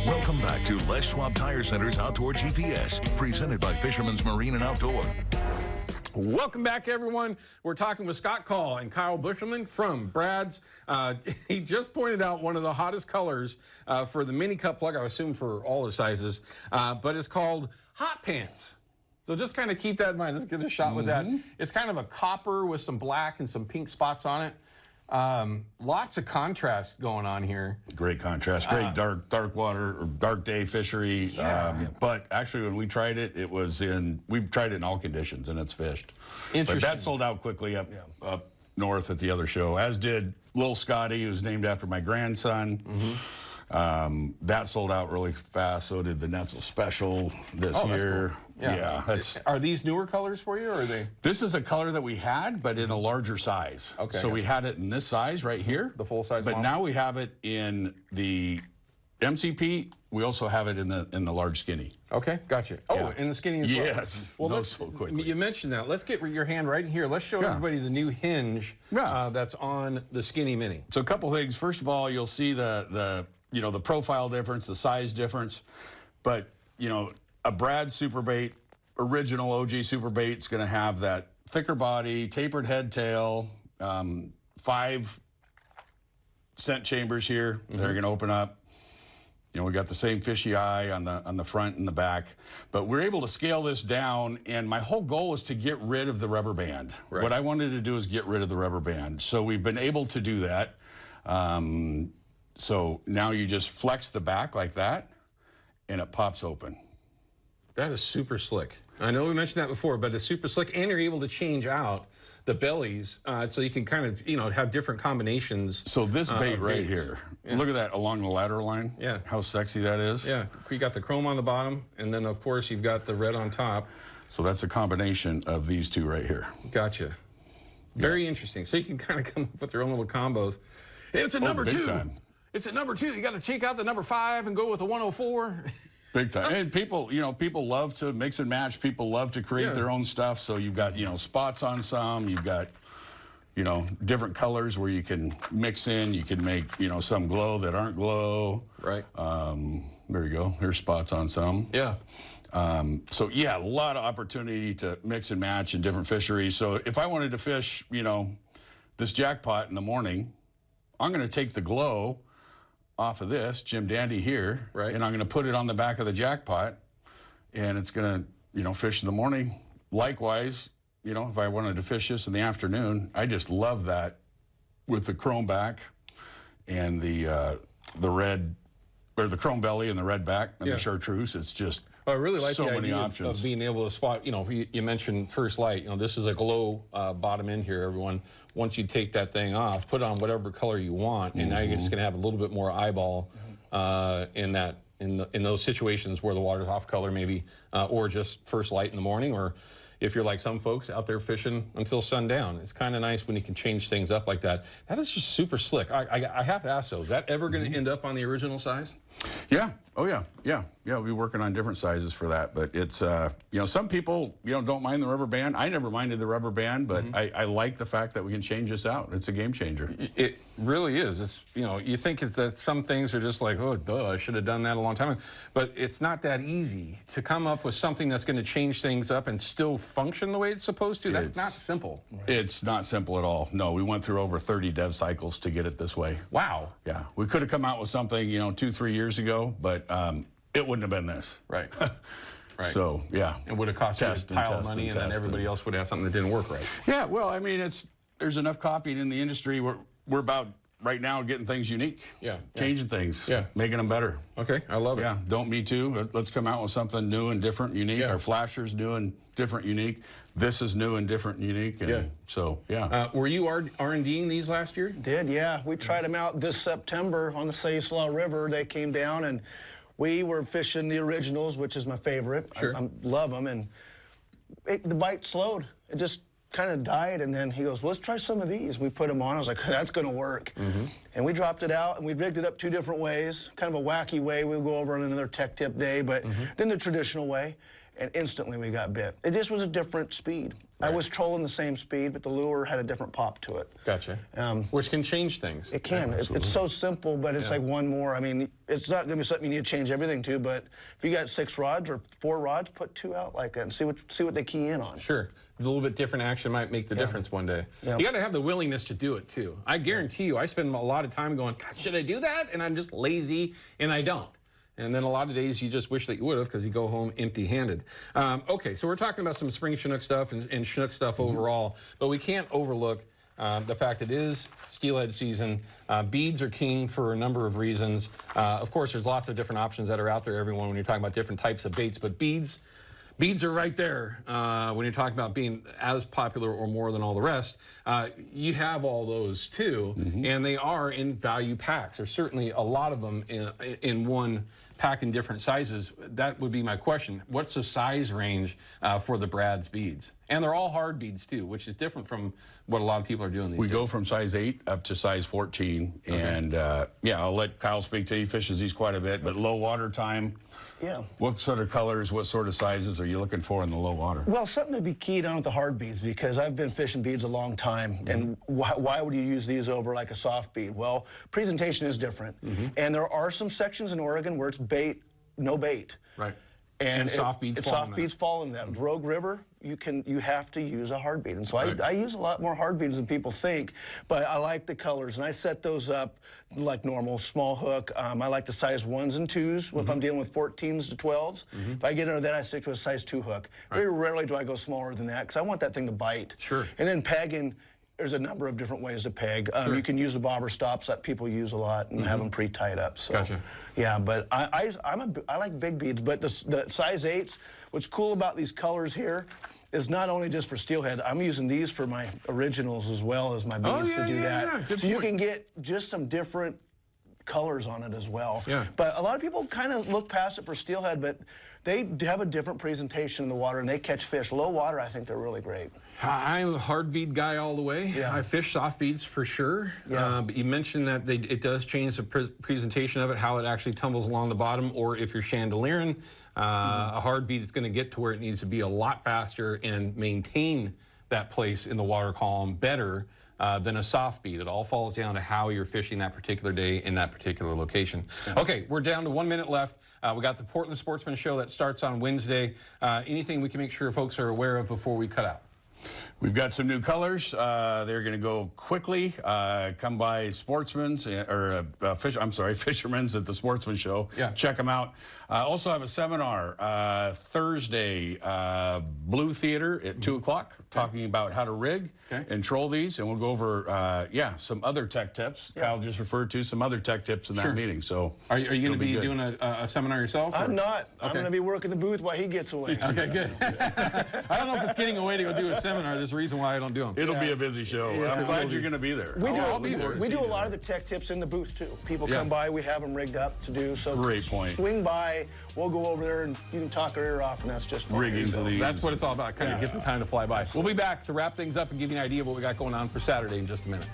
Welcome back to Les Schwab Tire Center's Outdoor GPS, presented by Fisherman's Marine and Outdoor. Welcome back, everyone. We're talking with Scott Kaul and Kaul Buschelman from Brad's. He just pointed out one of the hottest colors for the mini cup plug, I assume for all the sizes, but it's called Hot Pants. So just kind of keep that in mind. Let's get a shot with that. It's kind of a copper with some black and some pink spots on it. Lots of contrast going on here. Great contrast, great dark water or dark day fishery. But actually, when we tried it, we've tried it in all conditions and it's fished. But that sold out quickly up north at the other show, as did Little Scotty, who's named after my grandson. That sold out really fast. So did the Netzel Special this year. Cool. Are these newer colors for you, or are they? This is a color that we had, but in a larger size. Okay. So we had it in this size right here. The full size But model? now we have it in the MCP. We also have it in the large skinny. Okay, gotcha. Oh, in the skinny as well. Yes. Well, so quickly. You mentioned that. Let's get your hand right in here. Let's show everybody the new hinge that's on the skinny mini. So a couple things. First of all, you'll see the profile difference, the size difference. But a Brad Superbait, original OG Superbait, is going to have that thicker body, tapered head tail, 5 scent chambers here. They're going to open up. We got the same fishy eye on the front and the back, but we're able to scale this down. And my whole goal is to get rid of the rubber band. Right. What I wanted to do is get rid of the rubber band. So we've been able to do that. So now you just flex the back like that, and it pops open. That is super slick. I know we mentioned that before, but it's super slick, and you're able to change out the bellies so you can kind of, have different combinations. So this bait right here, look at that along the lateral line. Yeah. How sexy that is. Yeah, you got the chrome on the bottom, and then of course you've got the red on top. So that's a combination of these two right here. Gotcha. Very interesting. So you can kind of come up with your own little combos. It's a number 2. Time. It's a number 2. You got to check out the number 5 and go with a 104. Big time. And people, people love to mix and match. People love to create their own stuff. So you've got, spots on some. You've got, different colors where you can mix in. You can make, some glow that aren't glow. Right. There you go. Here's spots on some. Yeah. So yeah, a lot of opportunity to mix and match in different fisheries. So if I wanted to fish, this jackpot in the morning, I'm going to take the glow off of this Jim Dandy here, and I'm going to put it on the back of the jackpot, and it's going to, fish in the morning. Likewise, if I wanted to fish this in the afternoon, I just love that with the chrome back and the red, or the chrome belly and the red back and the chartreuse. It's just I really like so the many idea options of being able to spot, you mentioned first light, this is a glow bottom end here, everyone. Once you take that thing off, put on whatever color you want, and now you're just going to have a little bit more eyeball in those situations where the water's off color maybe, or just first light in the morning, or if you're like some folks out there fishing until sundown. It's kind of nice when you can change things up like that. That is just super slick. I have to ask though, is that ever going to end up on the original size? Yeah. Oh, yeah. Yeah. We'll be working on different sizes for that. But it's, some people, don't mind the rubber band. I never minded the rubber band, but I like the fact that we can change this out. It's a game changer. It really is. It's, you think that some things are just like, oh, duh, I should have done that a long time ago. But it's not that easy to come up with something that's going to change things up and still function the way it's supposed to. That's not simple. It's not simple at all. No, we went through over 30 dev cycles to get it this way. Wow. Yeah. We could have come out with something, 2-3 years ago, but it wouldn't have been this. Right. Right. So, yeah. It would have cost you a pile of money, and then everybody else would have something that didn't work right. Yeah, well, I mean, there's enough copying in the industry. We're about, right now, getting things unique. Yeah. Changing things. Yeah. Making them better. Okay, I love it. Yeah, don't me too. Let's come out with something new and different, unique. Yeah. Our flasher's new and different, unique. This is new and different, unique. And so, yeah. Were you R&D'ing these last year? Did, yeah. We tried them out this September on the Sayslaw River. They came down, and we were fishing the originals, which is my favorite. Sure. I love them, and the bite slowed. It just kind of died, and then he goes, well, let's try some of these. We put them on. I was like, that's going to work. And we dropped it out, and we rigged it up 2 different ways, kind of a wacky way. We'll go over on another tech tip day, but then the traditional way. and instantly we got bit. It just was a different speed. I was trolling the same speed, but the lure had a different pop to it. Gotcha. Which can change things. It can. It's so simple, but it's like one more. I mean, it's not going to be something you need to change everything to, but if you got 6 rods or 4 rods, put 2 out like that and see what they key in on. Sure. A little bit different action might make the difference one day. You got to have the willingness to do it too. I guarantee you, I spend a lot of time going, God, should I do that? And I'm just lazy, and I don't. And then a lot of days you just wish that you would have because you go home empty-handed. Okay, so we're talking about some spring Chinook stuff and Chinook stuff overall, but we can't overlook the fact it is steelhead season. Beads are king for a number of reasons. Of course, there's lots of different options that are out there, everyone, when you're talking about different types of baits, but beads are right there when you're talking about being as popular or more than all the rest. You have all those too, and they are in value packs. There's certainly a lot of them in one pack in different sizes. That would be my question. What's the size range for the Brad's beads? And they're all hard beads too, which is different from what a lot of people are doing these days. We go from size 8 up to size 14, and yeah, I'll let Kyle speak to you. He fishes these quite a bit, but low water time. Yeah. What sort of colors, what sort of sizes are you looking for in the low water? Well, something to be keyed on with the hard beads, because I've been fishing beads a long time, and why would you use these over like a soft bead? Well, presentation is different, and there are some sections in Oregon where it's bait, no bait. Right. And soft beads fall in that. Rogue River, you have to use a hard bead. And so I use a lot more hard beads than people think, but I like the colors, and I set those up like normal, small hook. I like the size 1s and 2s if I'm dealing with 14s to 12s. If I get under that, I stick to a size 2 hook. Very rarely do I go smaller than that because I want that thing to bite. Sure. And then pegging, there's a number of different ways to peg. You can use the bobber stops that people use a lot and have them pre-tied up. So, Gotcha. yeah, but I like big beads, but the size 8s, what's cool about these colors here is not only just for steelhead, I'm using these for my originals as well as my beads to do that. Good so you point. can get just some different colors on it as well. Yeah. But a lot of people kind of look past it for steelhead, but they have a different presentation in the water and they catch fish. Low water, I think they're really great. I'm a hard bead guy all the way. Yeah. I fish soft beads for sure. Yeah. But you mentioned that it does change the presentation of it, how it actually tumbles along the bottom, or if you're chandeliering, a hard bead is going to get to where it needs to be a lot faster and maintain that place in the water column better than a soft bead. It all falls down to how you're fishing that particular day in that particular location. Okay, we're down to 1 minute left. We got the Portland Sportsman Show that starts on Wednesday. Anything we can make sure folks are aware of before we cut out? We've got some new colors. They're going to go quickly. Come by Fisherman's at the Sportsman Show. Yeah. Check them out. Also have a seminar Thursday, Blue Theater at 2 o'clock, talking about how to rig and troll these, and we'll go over some other tech tips. Kyle just referred to some other tech tips in that meeting. So are you going to be doing a seminar yourself? I'm not. I'm going to be working the booth while he gets away. Okay, good. I don't know if it's getting away to go do a seminar. There's a reason why I don't do them. it'll be a busy show. Yes, I'm glad you're going to be there. I'll be there. We do a lot of the tech tips in the booth too. People come by, we have them rigged up to do. So Great point. Swing by, we'll go over there and you can talk our ear off, and that's just fun. Rigging to these. That's what it's all about, kind of get the time to fly by. We'll be back to wrap things up and give you an idea of what we got going on for Saturday in just a minute.